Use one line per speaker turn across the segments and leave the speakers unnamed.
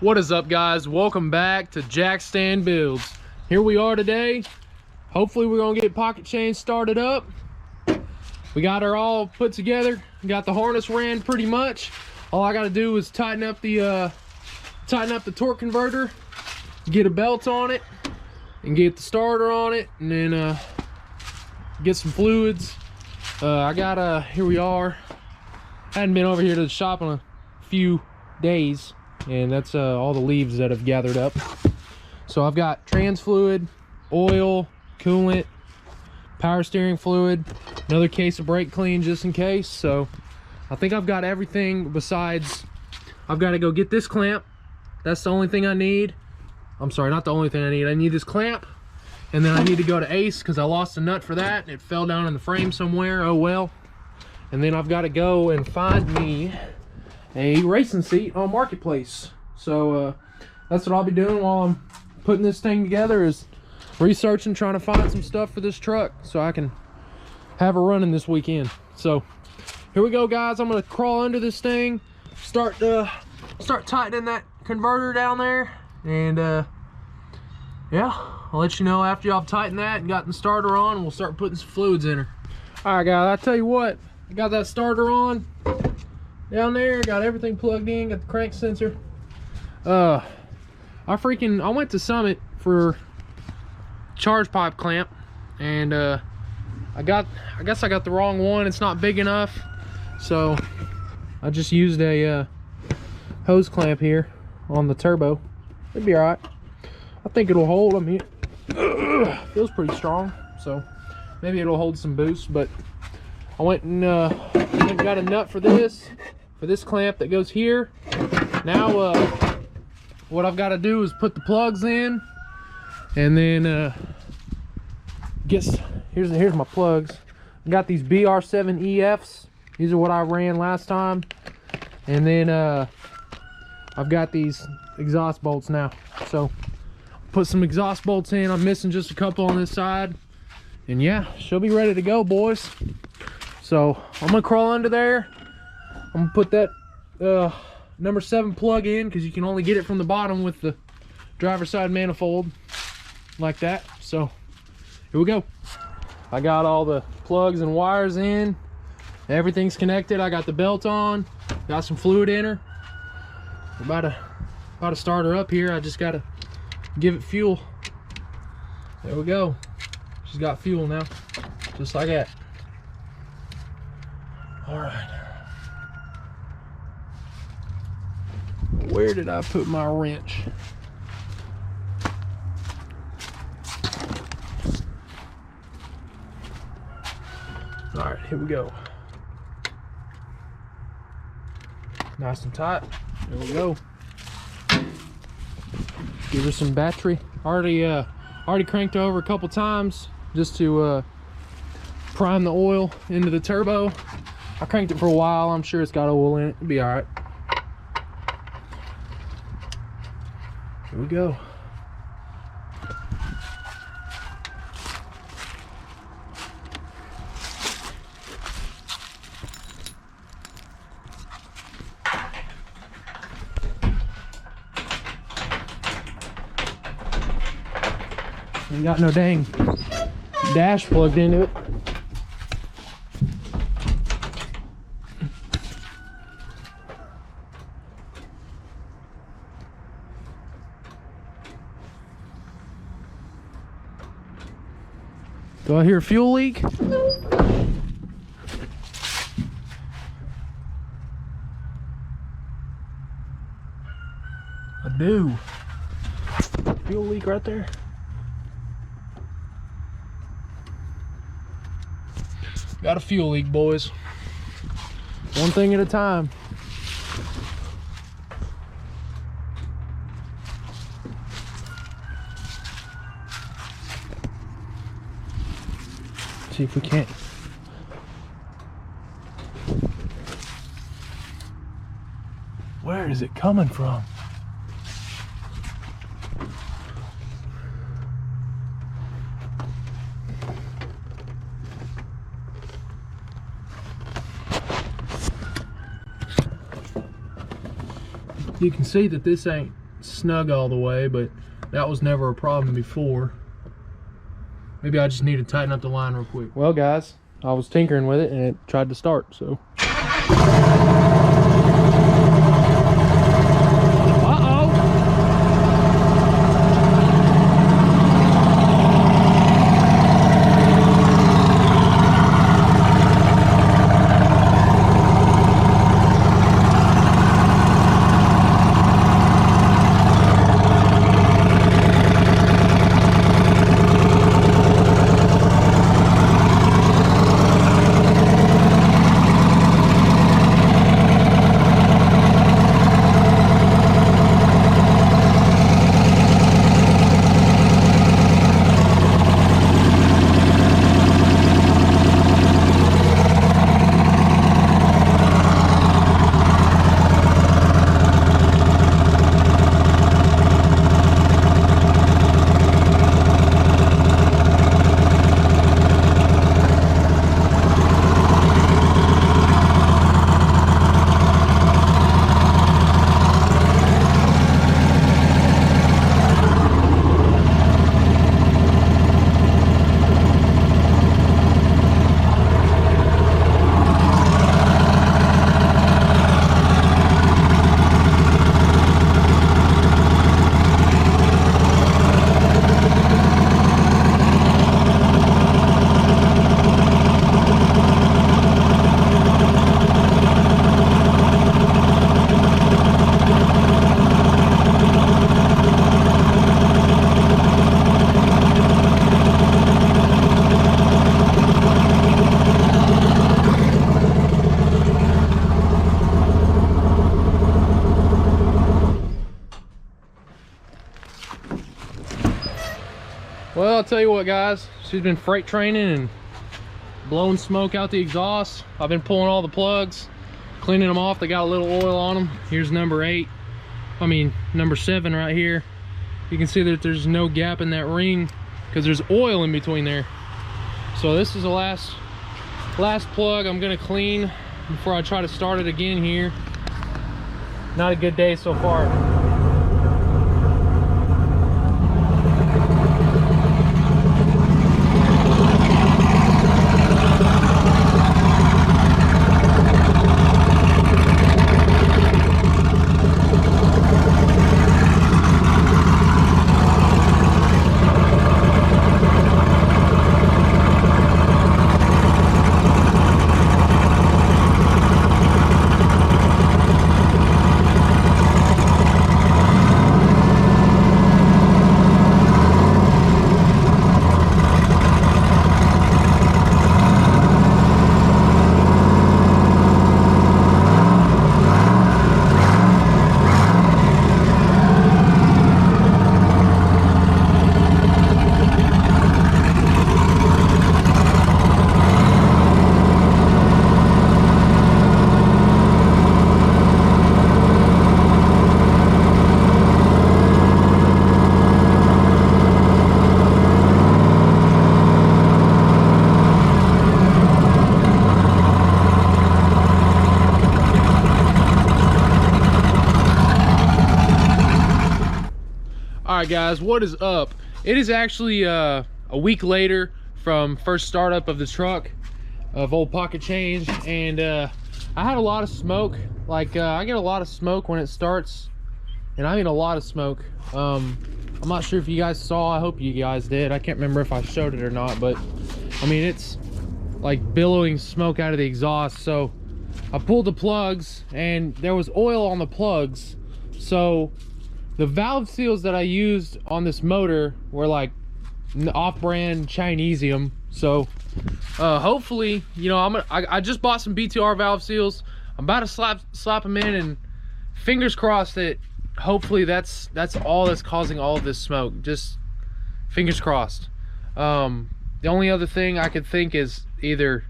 What is up, guys? Welcome back to Jack Stand Builds. Here we are today. Hopefully we're gonna get pocket chains started up. We got her all put together. Got the harness ran pretty much. All I gotta do is tighten up the torque converter, get a belt on it, and get the starter on it, and then get some fluids. Here we are. Hadn't been over here to the shop in a few days, and that's all the leaves that have gathered up. So I've got trans fluid, oil, coolant, power steering fluid, another case of brake clean just in case. So I think I've got everything, besides I've got to go get this clamp. That's the only thing I need. I'm sorry, not the only thing I need. I need this clamp, and then I need to go to Ace because I lost a nut for that. It fell down in the frame somewhere. Oh well. And then I've got to go and find me a racing seat on Marketplace. So that's what I'll be doing while I'm putting this thing together, is researching, trying to find some stuff for this truck so I can have her running this weekend. So here we go, guys. I'm gonna crawl under this thing, start tightening that converter down there, and yeah, I'll let you know after y'all tightened that and gotten the starter on, and we'll start putting some fluids in her. All right, guys, I tell you what, I got that starter on down there, got everything plugged in, got the crank sensor. I went to Summit for charge pipe clamp, and I guess I got the wrong one. It's not big enough, so I just used a hose clamp here on the turbo. It'd be all right. I think it'll hold. I mean, feels pretty strong, so maybe it'll hold some boost. But I went and got a nut for this clamp that goes here. Now what I've got to do is put the plugs in, and then here's my plugs. I got these BR7 EFs. These are what I ran last time, and then I've got these exhaust bolts now. So put some exhaust bolts in. I'm missing just a couple on this side, and yeah, she'll be ready to go, boys. So I'm gonna crawl under there. I'm gonna put that number 7 plug in, because you can only get it from the bottom with the driver's side manifold like that. So here we go. I got all the plugs and wires in. Everything's connected. I got the belt on. Got some fluid in her. We're about to start her up here. I just gotta give it fuel. There we go. She's got fuel now, just like that. All right. Where did I put my wrench? All right, here we go. Nice and tight. There we go. Give her some battery. Already cranked her over a couple times just to prime the oil into the turbo. I cranked it for a while. I'm sure it's got oil in it. It'll be all right. Here we go. Ain't got no dang dash plugged into it. Do I hear a fuel leak? I do. Fuel leak right there. Got a fuel leak, boys. One thing at a time. See if we can't. Where is it coming from? You can see that this ain't snug all the way, but that was never a problem before. Maybe I just need to tighten up the line real quick. Well guys, I was tinkering with it and it tried to start, so. Well, I'll tell you what guys, she's been freight training and blowing smoke out the exhaust. I've been pulling all the plugs, cleaning them off. They got a little oil on them. Here's number 7 right here. You can see that there's no gap in that ring because there's oil in between there. So this is the last plug I'm gonna clean before I try to start it again here. Not a good day so far. Alright guys, what is up? It is actually a week later from first startup of the truck of old pocket change, and I had a lot of smoke. Like I get a lot of smoke when it starts, and I mean a lot of smoke. I'm not sure if you guys saw, I hope you guys did. I can't remember if I showed it or not, but I mean it's like billowing smoke out of the exhaust. So I pulled the plugs and there was oil on the plugs. So the valve seals that I used on this motor were like off-brand Chinesium. So hopefully, you know, I just bought some BTR valve seals. I'm about to slap them in, and fingers crossed that hopefully that's all that's causing all of this smoke. Just fingers crossed. The only other thing I could think is either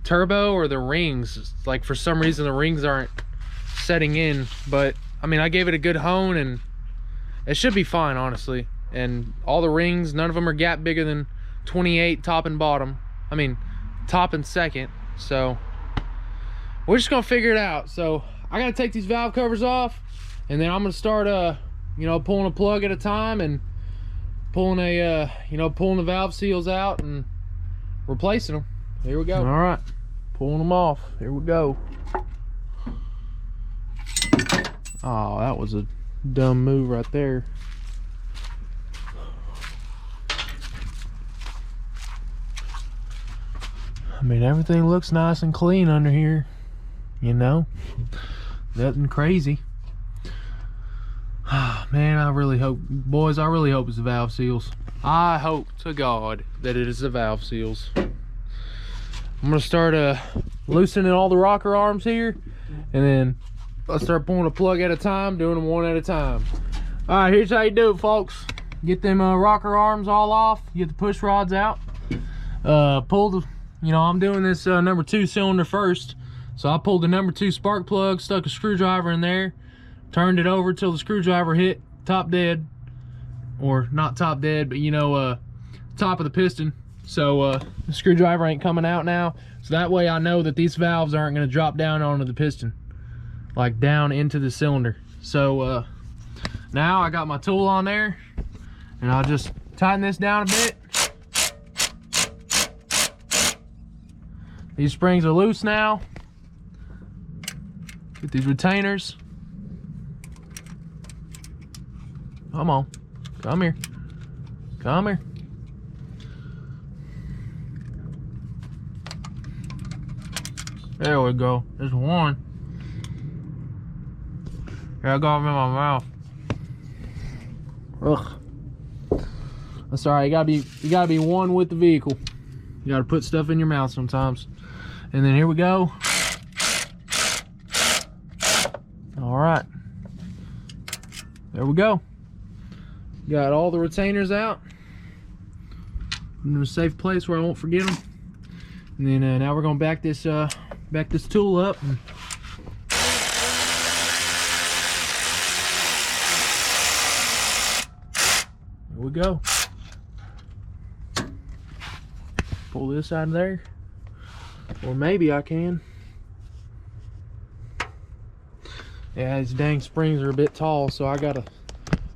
turbo or the rings. Like for some reason the rings aren't setting in, but I mean I gave it a good hone and it should be fine, honestly. And all the rings, none of them are gap bigger than 28 top and bottom. I mean top and second. So we're just gonna figure it out. So I gotta take these valve covers off, and then I'm gonna start you know, pulling a plug at a time and pulling a you know, pulling the valve seals out and replacing them. Here we go. All right, pulling them off. Here we go. Oh, that was a dumb move right there. I mean, everything looks nice and clean under here, you know, nothing crazy. Man, I really hope, boys, I really hope it's the valve seals. I hope to God that it is the valve seals. I'm gonna start loosening all the rocker arms here, and then I'll start pulling a plug at a time, doing them one at a time. All right, here's how you do it, folks. Get them rocker arms all off, get the push rods out, pull the, you know, I'm doing this number 2 cylinder first. So I pulled the number 2 spark plug, stuck a screwdriver in there, turned it over till the screwdriver hit top dead, or not top dead, but you know, top of the piston. So the screwdriver ain't coming out now. So that way I know that these valves aren't gonna drop down onto the piston, like down into the cylinder. So now I got my tool on there, and I'll just tighten this down a bit. These springs are loose now. Get these retainers. Come on, come here, come here. There we go, there's one. Here, I got them in my mouth. Ugh. That's all right, you gotta be one with the vehicle. You gotta put stuff in your mouth sometimes. And then here we go. All right, there we go. Got all the retainers out in a safe place where I won't forget them. And then now we're gonna back this tool up. And there we go. Pull this out of there, or maybe I can. Yeah, these dang springs are a bit tall, so I gotta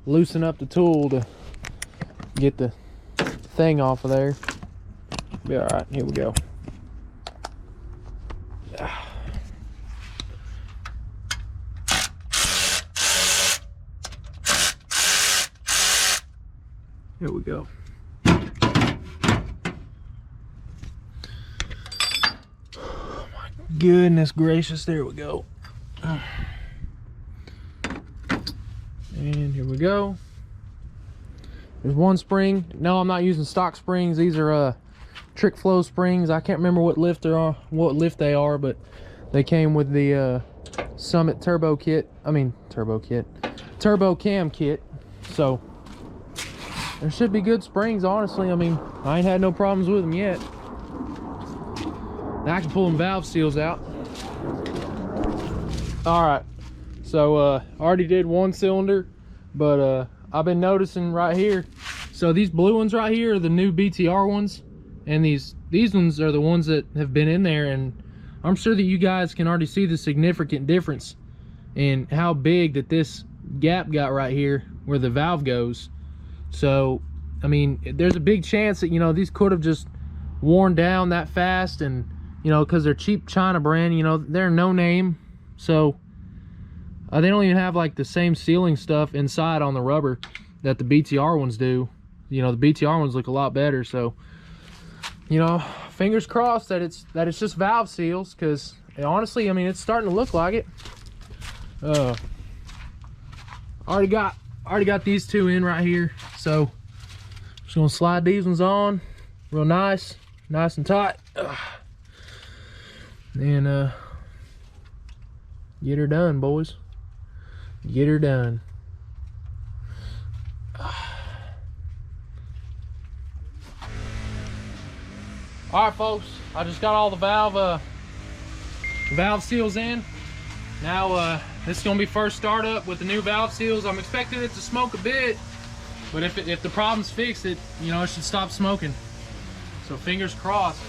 loosen up the tool to get the thing off of there. Be all right. Here we go. Here we go. Oh my goodness gracious, there we go. And here we go. There's one spring. No, I'm not using stock springs. These are trick flow springs. I can't remember what lift they are, but they came with the Summit turbo kit. I mean turbo cam kit. So there should be good springs, honestly. I mean, I ain't had no problems with them yet. Now I can pull them valve seals out. All right, so already did one cylinder, but I've been noticing right here. So these blue ones right here are the new BTR ones, and these ones are the ones that have been in there, and I'm sure that you guys can already see the significant difference in how big that this gap got right here where the valve goes. So I mean, there's a big chance that, you know, these could have just worn down that fast, and you know, because they're cheap China brand, you know, they're no name, so they don't even have like the same sealing stuff inside on the rubber that the BTR ones do. You know, the BTR ones look a lot better. So, you know, fingers crossed that it's just valve seals, because honestly, I mean, it's starting to look like it. Already got these two in right here, so just gonna slide these ones on real nice and tight, and get her done, boys. Get her done. All right, folks, I just got all the valve seals in. Now this is gonna be first startup with the new valve seals. I'm expecting it to smoke a bit, but if the problem's fixed, it, you know, it should stop smoking. So fingers crossed.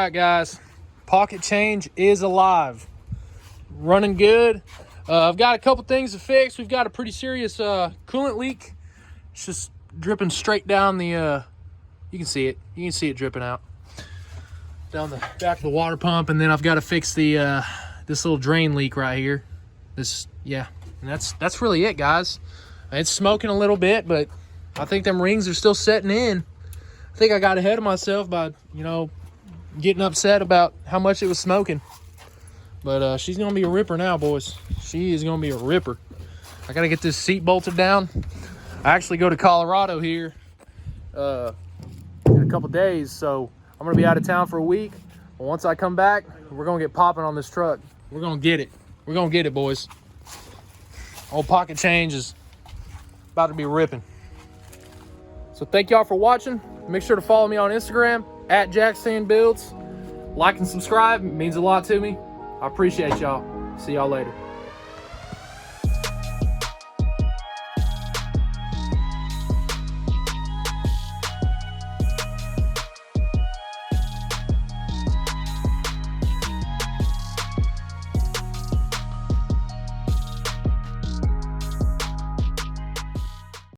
right, guys, pocket change is alive, running good. I've got a couple things to fix. We've got a pretty serious coolant leak. It's just dripping straight down the you can see it dripping out down the back of the water pump. And then I've got to fix the this little drain leak right here. And that's really it, guys. It's smoking a little bit, but I think them rings are still setting in. I think I got ahead of myself by, you know, getting upset about how much it was smoking. But she's gonna be a ripper now, boys. She is gonna be a ripper. I gotta get this seat bolted down. I actually go to Colorado here in a couple days, so I'm gonna be out of town for a week. But once I come back, we're gonna get popping on this truck. We're gonna get it. We're gonna get it, boys. Old pocket change is about to be ripping. So thank y'all for watching. Make sure to follow me on Instagram at JackStandBuilds. Like and subscribe. It means a lot to me. I appreciate y'all. See y'all later.